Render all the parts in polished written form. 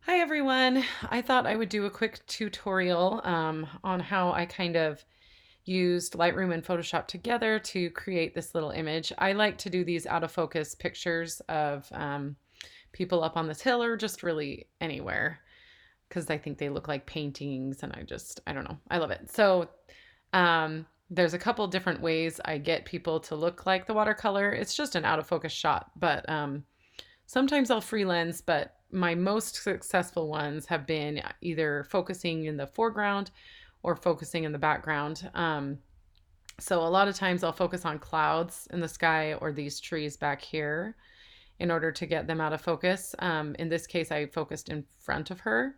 Hi everyone. I thought I would do a quick tutorial on how I kind of used Lightroom and Photoshop together to create this little image. I like to do these out of focus pictures of people up on this hill or just really anywhere because I think they look like paintings and I don't know, I love it. So there's a couple different ways I get people to look like the watercolor. It's just an out of focus shot, but sometimes I'll freelance, but my most successful ones have been either focusing in the foreground or focusing in the background. So a lot of times I'll focus on clouds in the sky or these trees back here in order to get them out of focus. In this case, I focused in front of her,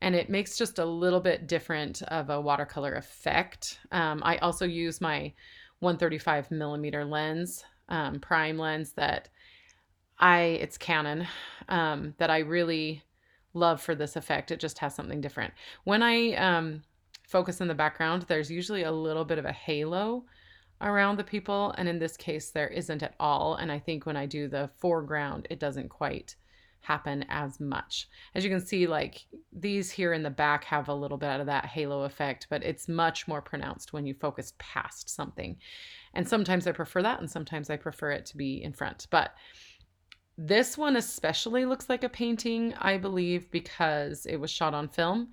and it makes just a little bit different of a watercolor effect. I also use my 135 millimeter lens, prime lens that it's Canon, that I really love for this effect. It just has something different. When I focus in the background, there's usually a little bit of a halo around the people, and in this case, there isn't at all. And I think when I do the foreground, it doesn't quite happen as much. As you can see, like these here in the back have a little bit of that halo effect, but it's much more pronounced when you focus past something. And sometimes I prefer that, and sometimes I prefer it to be in front. But this one especially looks like a painting, I believe, because it was shot on film,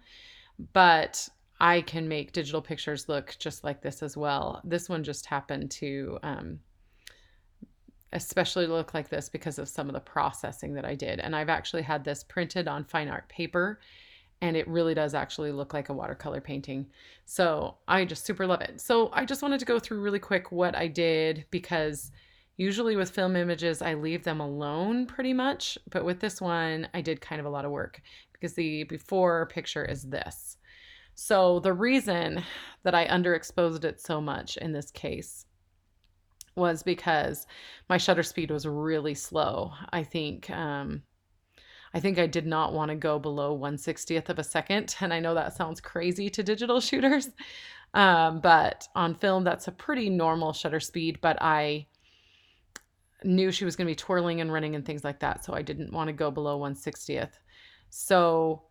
but I can make digital pictures look just like this as well. This one just happened to especially look like this because of some of the processing that I did. And I've actually had this printed on fine art paper, and it really does actually look like a watercolor painting. So I just super love it. So I just wanted to go through really quick what I did, because usually with film images, I leave them alone pretty much. But with this one, I did kind of a lot of work because the before picture is this. So the reason that I underexposed it so much in this case was because my shutter speed was really slow. I think I did not want to go below 1/60th of a second. And I know that sounds crazy to digital shooters, but on film, that's a pretty normal shutter speed. But I knew she was going to be twirling and running and things like that. So I didn't want to go below 1/60th. So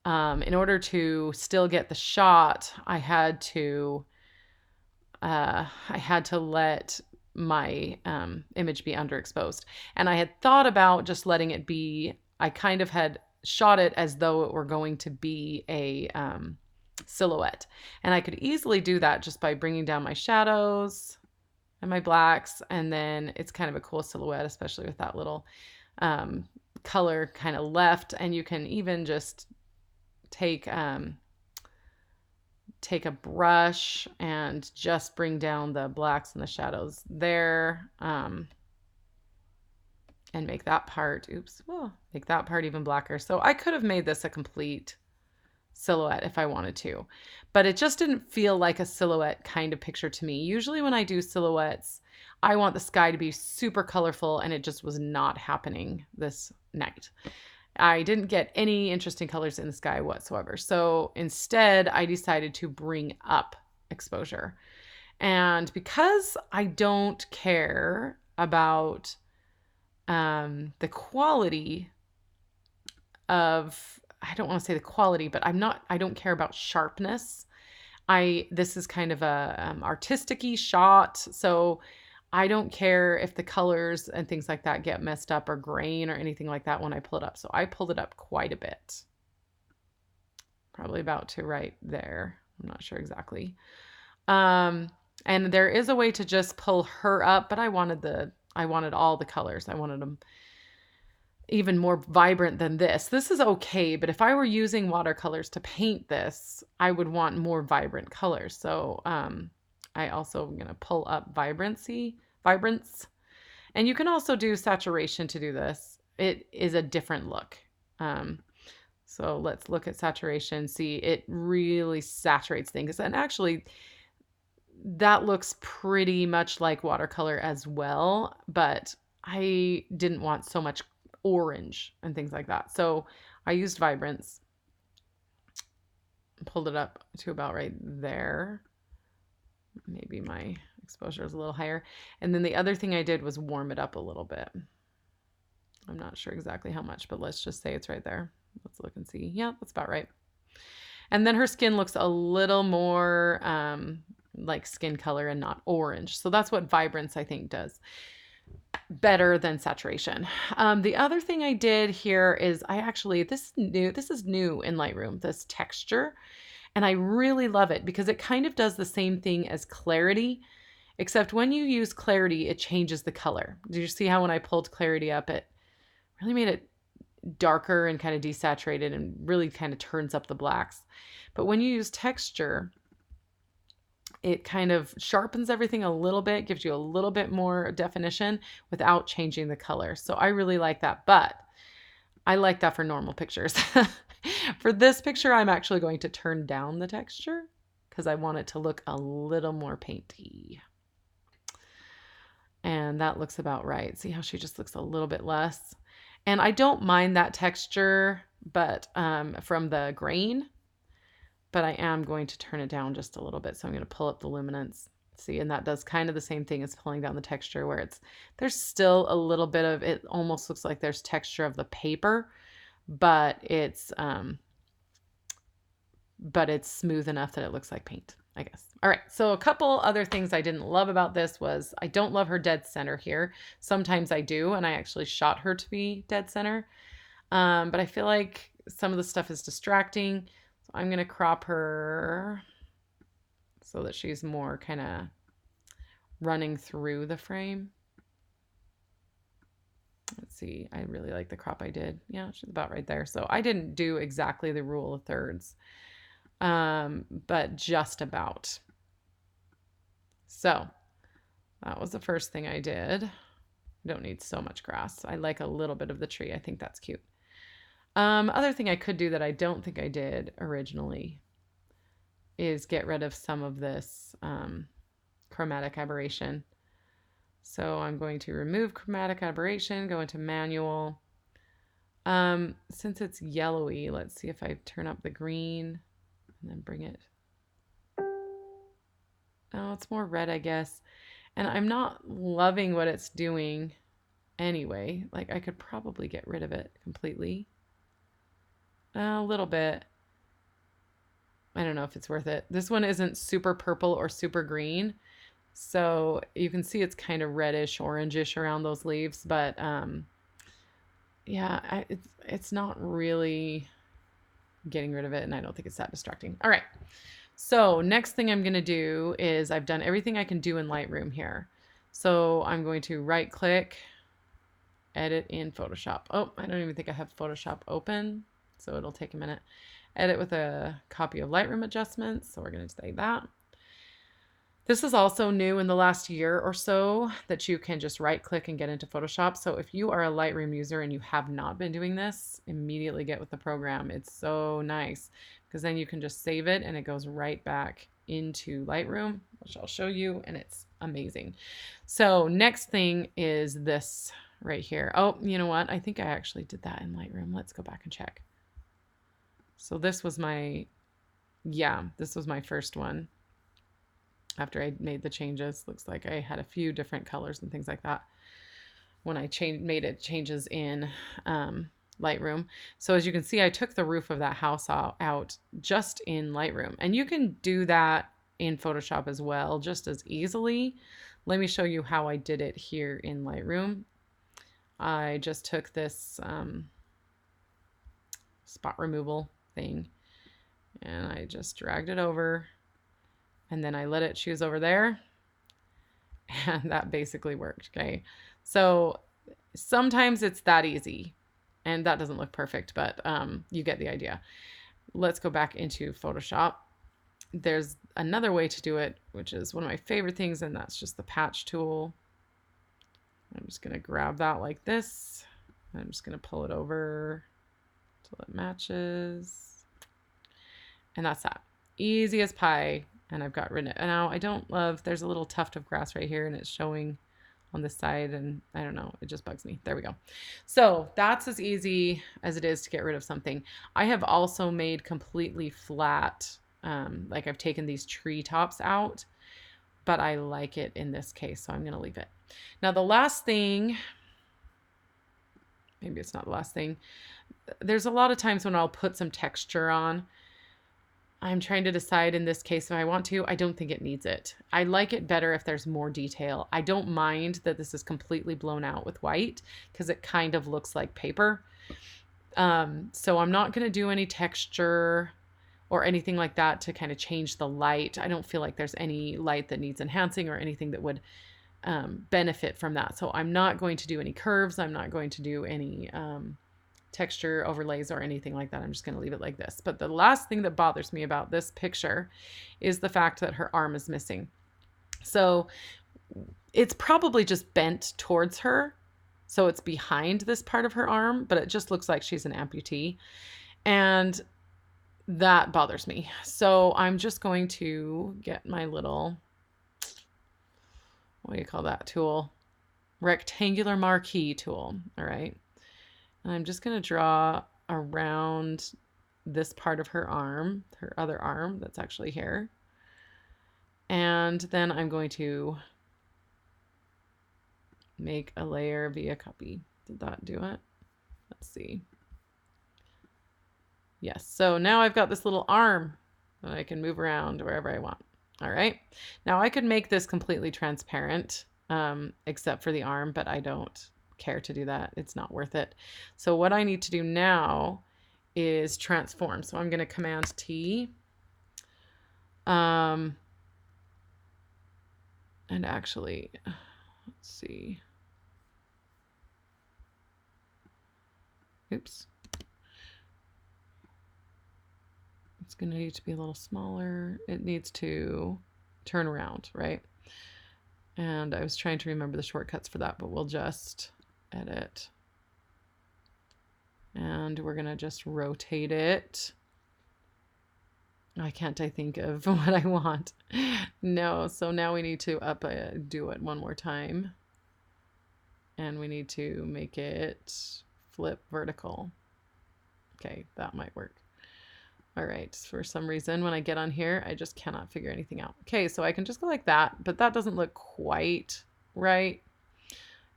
in order to still get the shot, I had to let my image be underexposed. And I had thought about just letting it be, I kind of had shot it as though it were going to be a silhouette. And I could easily do that just by bringing down my shadows and my blacks. And then it's kind of a cool silhouette, especially with that little color kind of left. And you can even just take take a brush and just bring down the blacks and the shadows there, and make that part, make that part even blacker. So I could have made this a complete silhouette if I wanted to, but it just didn't feel like a silhouette kind of picture to me. Usually when I do silhouettes, I want the sky to be super colorful, and it just was not happening this night. I didn't get any interesting colors in the sky whatsoever. So instead, I decided to bring up exposure. And because I don't care about the quality of, I don't want to say the quality, but I don't care about sharpness. This is kind of a artistic-y shot. So I don't care if the colors and things like that get messed up or grain or anything like that when I pull it up. So I pulled it up quite a bit. Probably about to right there. I'm not sure exactly. And there is a way to just pull her up, but I wanted all the colors. I wanted them even more vibrant than this. This is okay, but if I were using watercolors to paint this, I would want more vibrant colors. So I also am going to pull up vibrance. And you can also do saturation to do this. It is a different look. So let's look at saturation. See, it really saturates things. And actually, that looks pretty much like watercolor as well, but I didn't want so much orange and things like that. So I used vibrance, pulled it up to about right there. Maybe my exposure is a little higher. And then the other thing I did was warm it up a little bit. I'm not sure exactly how much, but let's just say it's right there. Let's look and see. Yeah, that's about right. And then her skin looks a little more like skin color and not orange. So that's what vibrance, I think, does better than saturation. The other thing I did here is this is new in Lightroom, this texture. And I really love it because it kind of does the same thing as clarity, except when you use clarity, it changes the color. Did you see how when I pulled clarity up, it really made it darker and kind of desaturated and really kind of turns up the blacks. But when you use texture, it kind of sharpens everything a little bit, gives you a little bit more definition without changing the color. So I really like that, but I like that for normal pictures. For this picture, I'm actually going to turn down the texture because I want it to look a little more painty. And that looks about right. See how she just looks a little bit less? And I don't mind that texture, but from the grain, but I am going to turn it down just a little bit. So I'm going to pull up the luminance. See, and that does kind of the same thing as pulling down the texture where there's still a little bit of, it almost looks like there's texture of the paper, but it's smooth enough that it looks like paint, I guess. All right, so a couple other things I didn't love about this was I don't love her dead center here. Sometimes I do, and I actually shot her to be dead center. But I feel like some of the stuff is distracting. So I'm going to crop her so that she's more kind of running through the frame. Let's see. I really like the crop I did. Yeah, she's about right there. So I didn't do exactly the rule of thirds, but just about. So that was the first thing I did. I don't need so much grass. I like a little bit of the tree. I think that's cute. Other thing I could do that I don't think I did originally is get rid of some of this chromatic aberration. So I'm going to remove chromatic aberration, go into manual. Since it's yellowy, let's see if I turn up the green and then bring it. Oh, it's more red, I guess. And I'm not loving what it's doing anyway. Like I could probably get rid of it completely. A little bit. I don't know if it's worth it. This one isn't super purple or super green. So you can see it's kind of reddish, orangish around those leaves, but yeah, it's not really getting rid of it, and I don't think it's that distracting. All right, so next thing I'm going to do is I've done everything I can do in Lightroom here. So I'm going to right click, edit in Photoshop. Oh, I don't even think I have Photoshop open, so it'll take a minute. Edit with a copy of Lightroom adjustments, so we're going to say that. This is also new in the last year or so that you can just right click and get into Photoshop. So if you are a Lightroom user and you have not been doing this, immediately get with the program. It's so nice because then you can just save it and it goes right back into Lightroom, which I'll show you, and it's amazing. So next thing is this right here. Oh, you know what? I think I actually did that in Lightroom. Let's go back and check. So this was my first one. After I made the changes, looks like I had a few different colors and things like that when I made changes in Lightroom. So as you can see, I took the roof of that house out just in Lightroom, and you can do that in Photoshop as well, just as easily. Let me show you how I did it here in Lightroom. I just took this spot removal thing and I just dragged it over. And then I let it choose over there, and that basically worked, okay? So sometimes it's that easy, and that doesn't look perfect, but you get the idea. Let's go back into Photoshop. There's another way to do it, which is one of my favorite things, and that's just the patch tool. I'm just gonna grab that like this. I'm just gonna pull it over till it matches. And that's that. Easy as pie. And I've got rid of it. Now I don't love, there's a little tuft of grass right here and it's showing on this side, and I don't know, it just bugs me. There we go. So that's as easy as it is to get rid of something. I have also made completely flat, like I've taken these tree tops out, but I like it in this case, so I'm going to leave it. Now the last thing, maybe it's not the last thing. There's a lot of times when I'll put some texture on. I'm trying to decide in this case if I want to. I don't think it needs it. I like it better if there's more detail. I don't mind that this is completely blown out with white because it kind of looks like paper. So I'm not going to do any texture or anything like that to kind of change the light. I don't feel like there's any light that needs enhancing or anything that would benefit from that. So I'm not going to do any curves. I'm not going to do any texture overlays or anything like that. I'm just going to leave it like this. But the last thing that bothers me about this picture is the fact that her arm is missing. So it's probably just bent towards her. So it's behind this part of her arm, but it just looks like she's an amputee. And that bothers me. So I'm just going to get my little, what do you call that tool? Rectangular marquee tool. All right. And I'm just going to draw around this part of her arm, her other arm that's actually here. And then I'm going to make a layer via copy. Did that do it? Let's see. Yes. So now I've got this little arm that I can move around wherever I want. All right. Now I could make this completely transparent, except for the arm, but I don't care to do that. It's not worth it. So what I need to do now is transform. So I'm going to Command T. And actually, let's see. Oops. It's going to need to be a little smaller. It needs to turn around, right? And I was trying to remember the shortcuts for that, but we'll just edit. And we're going to just rotate it. Why can't I think of what I want? No, so now we need to do it one more time. And we need to make it flip vertical. Okay, that might work. All right, for some reason, when I get on here, I just cannot figure anything out. Okay, so I can just go like that, but that doesn't look quite right.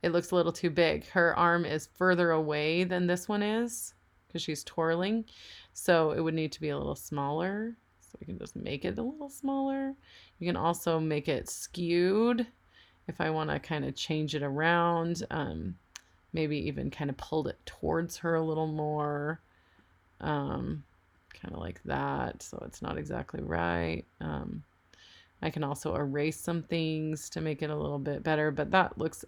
It looks a little too big. Her arm is further away than this one is because she's twirling. So it would need to be a little smaller. So we can just make it a little smaller. You can also make it skewed if I want to kind of change it around. Maybe even kind of pulled it towards her a little more. Kind of like that. So it's not exactly right. I can also erase some things to make it a little bit better, but that looks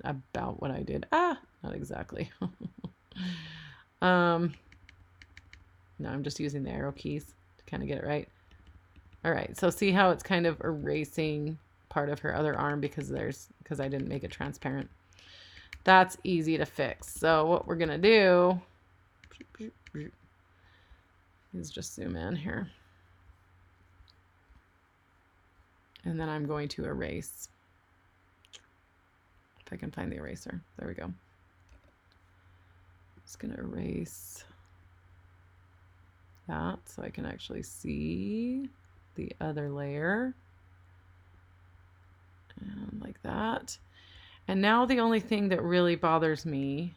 about what I did. Not exactly. No, I'm just using the arrow keys to kind of get it right. All right, so see how it's kind of erasing part of her other arm because I didn't make it transparent. That's easy to fix. So what we're gonna do is just zoom in here. And then I'm going to erase. If I can find the eraser. There we go. Just going to erase that so I can actually see the other layer. And like that. And now the only thing that really bothers me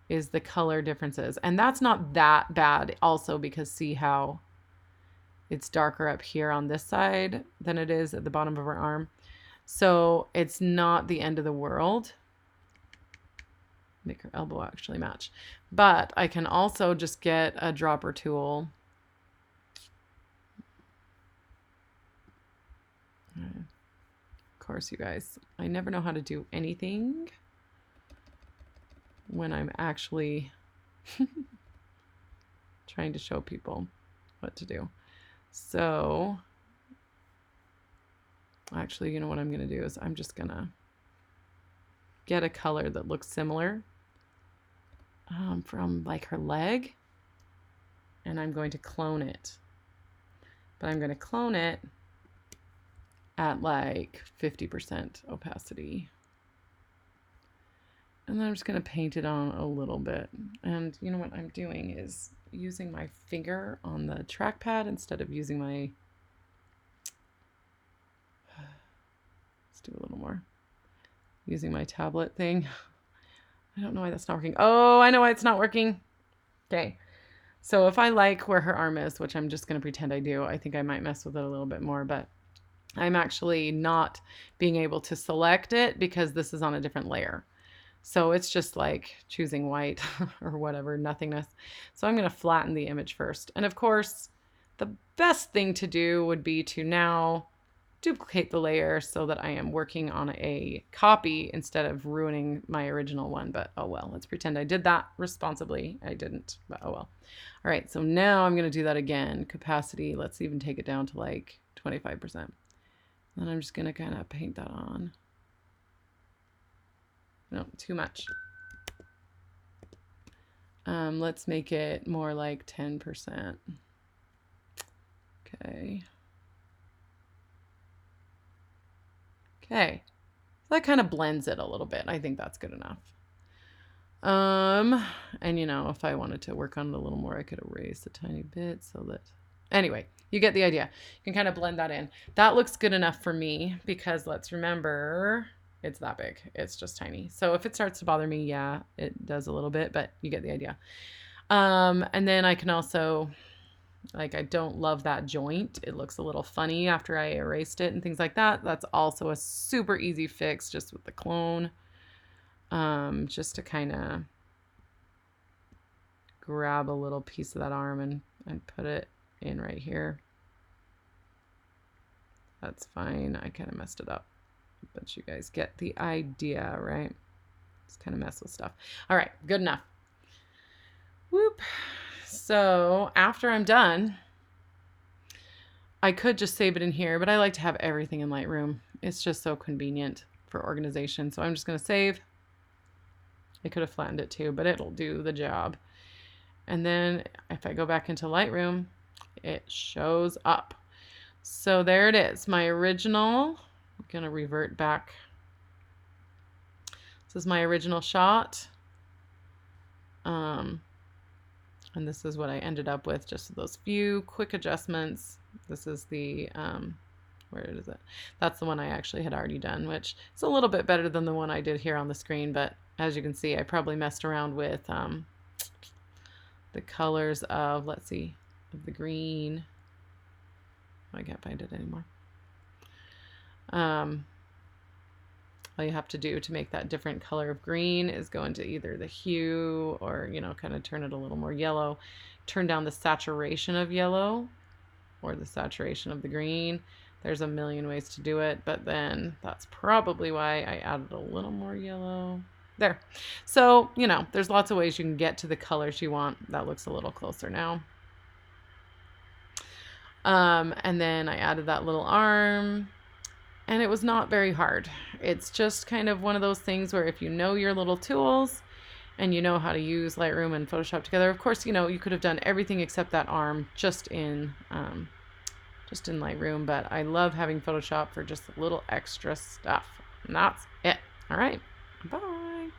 is the color differences. And that's not that bad also because see how it's darker up here on this side than it is at the bottom of her arm. So it's not the end of the world. Make her elbow actually match. But I can also just get a dropper tool. Of course, you guys, I never know how to do anything when I'm actually trying to show people what to do. So actually, you know what I'm going to do is I'm just going to get a color that looks similar from like her leg, and I'm going to clone it. But I'm going to clone it at like 50% opacity. And then I'm just going to paint it on a little bit. And you know what I'm doing is using my finger on the trackpad instead of using my... Let's do a little more. Using my tablet thing. I don't know why that's not working. Oh, I know why it's not working. Okay. So if I like where her arm is, which I'm just going to pretend I do, I think I might mess with it a little bit more, but I'm actually not being able to select it because this is on a different layer. So it's just like choosing white or whatever, nothingness. So I'm going to flatten the image first. And of course, the best thing to do would be to now duplicate the layer so that I am working on a copy instead of ruining my original one. But oh well, let's pretend I did that responsibly. I didn't, but oh well. All right, so now I'm going to do that again. Capacity, let's even take it down to like 25%. Then I'm just going to kind of paint that on. No, too much. Let's make it more like 10%. Okay. Okay. So that kind of blends it a little bit. I think that's good enough. And you know, if I wanted to work on it a little more, I could erase a tiny bit so that, anyway, you get the idea. You can kind of blend that in. That looks good enough for me because let's remember it's that big. It's just tiny. So if it starts to bother me, yeah, it does a little bit, but you get the idea. And then I can also, like, I don't love that joint. It looks a little funny after I erased it and things like that. That's also a super easy fix just with the clone. Just to kind of grab a little piece of that arm and put it in right here. That's fine. I kind of messed it up, but you guys get the idea, right? Just kind of mess with stuff. All right, good enough. Whoop. So after I'm done, I could just save it in here, but I like to have everything in Lightroom. It's just so convenient for organization. So I'm just going to save. I could have flattened it too, but it'll do the job. And then if I go back into Lightroom, it shows up. So there it is, my original. I'm going to revert back. This is my original shot. And this is what I ended up with, just those few quick adjustments. This is the, where is it? That's the one I actually had already done, which is a little bit better than the one I did here on the screen, but as you can see, I probably messed around with the colors of, let's see, of the green. I can't find it anymore. All you have to do to make that different color of green is go into either the hue or, you know, kind of turn it a little more yellow. Turn down the saturation of yellow or the saturation of the green. There's a million ways to do it, but then that's probably why I added a little more yellow. There. So, you know, there's lots of ways you can get to the colors you want. That looks a little closer now. And then I added that little arm. And it was not very hard. It's just kind of one of those things where if you know your little tools and you know how to use Lightroom and Photoshop together, of course, you know, you could have done everything except that arm just in Lightroom, but I love having Photoshop for just a little extra stuff. And that's it. All right. Bye.